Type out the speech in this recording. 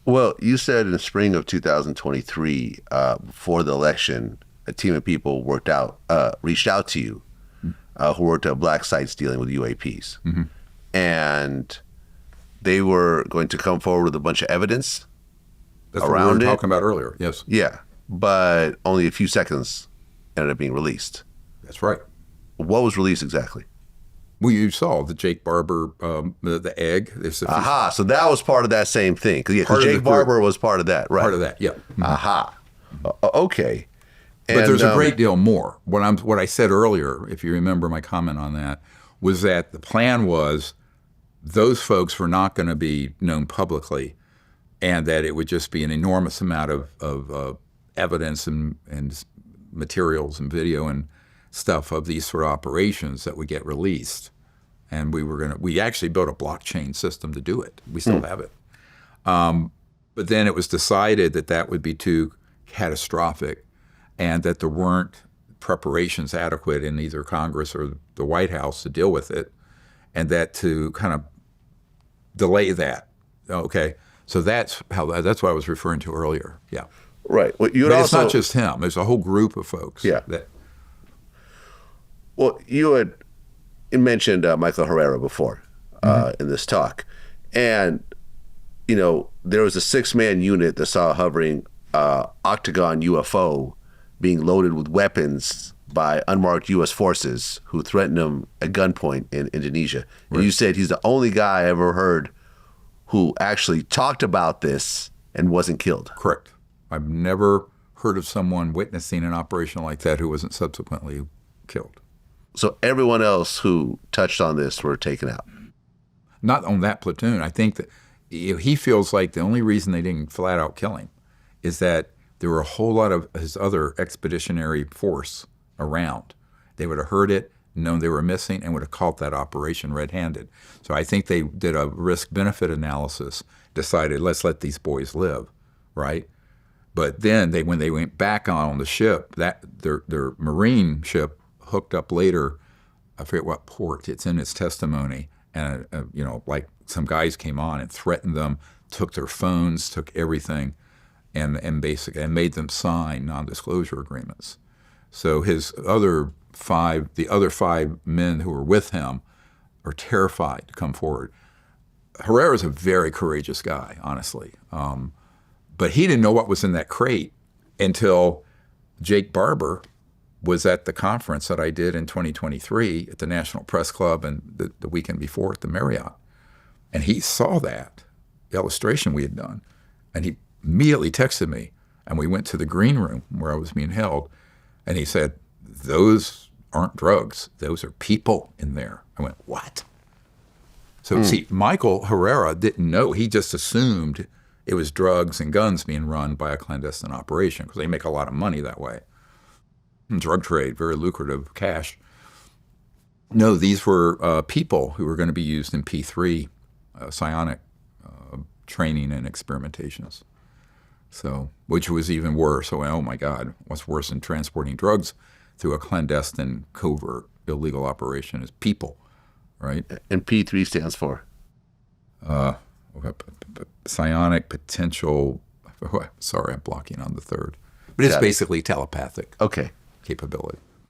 Well, you said in the spring of 2023, before the election, a team of people reached out to you who worked at black sites dealing with UAPs. Mm-hmm. And they were going to come forward with a bunch of evidence That's around what we were talking about earlier, yes. Yeah, but only a few seconds ended up being released. That's right. What was released exactly? Well, you saw the Jake Barber, the egg. Aha, so that was part of that same thing. Because Jake Barber was part of that, right? Part of that, yeah. Mm-hmm. Aha. Okay. But there's a great deal more. What I said earlier, if you remember my comment on that, was that the plan was those folks were not going to be known publicly, and that it would just be an enormous amount of evidence and materials and video and stuff of these sort of operations that would get released. And we actually built a blockchain system to do it. We still have it. But then it was decided that would be too catastrophic and that there weren't preparations adequate in either Congress or the White House to deal with it, and that to kind of delay that. Okay. So that's what I was referring to earlier. Yeah. Right. Well, it's not just him. There's a whole group of folks. Yeah. Well, you had mentioned Michael Herrera before in this talk. And, there was a 6-man unit that saw a hovering octagon UFO being loaded with weapons by unmarked U.S. forces who threatened him at gunpoint in Indonesia. Right. And you said he's the only guy I ever heard who actually talked about this and wasn't killed. Correct. I've never heard of someone witnessing an operation like that who wasn't subsequently killed. So everyone else who touched on this were taken out? Not on that platoon. I think that he feels like the only reason they didn't flat out kill him is that there were a whole lot of his other expeditionary force around. They would have heard it, known they were missing, and would have caught that operation red-handed. So I think they did a risk-benefit analysis, decided, let's let these boys live, right? But then when they went back on the ship, their Marine ship hooked up later, I forget what port, it's in his testimony, and like some guys came on and threatened them, took their phones, took everything, and basically made them sign non-disclosure agreements. So the other five men who were with him are terrified to come forward. Herrera's a very courageous guy, honestly. But he didn't know what was in that crate until Jake Barber was at the conference that I did in 2023 at the National Press Club and the weekend before at the Marriott. And he saw that illustration we had done. And he immediately texted me. And we went to the green room where I was being held. And he said, those aren't drugs. Those are people in there. I went, what? So see, Michael Herrera didn't know. He just assumed it was drugs and guns being run by a clandestine operation because they make a lot of money that way. Drug trade, very lucrative, cash. No, these were people who were going to be used in P3, psionic training and experimentations. So, which was even worse. So, oh my God, what's worse than transporting drugs through a clandestine, covert, illegal operation is people, right? And P3 stands for? Psionic potential, sorry, I'm blocking on the third. But it's basically telepathic. Okay. Capability.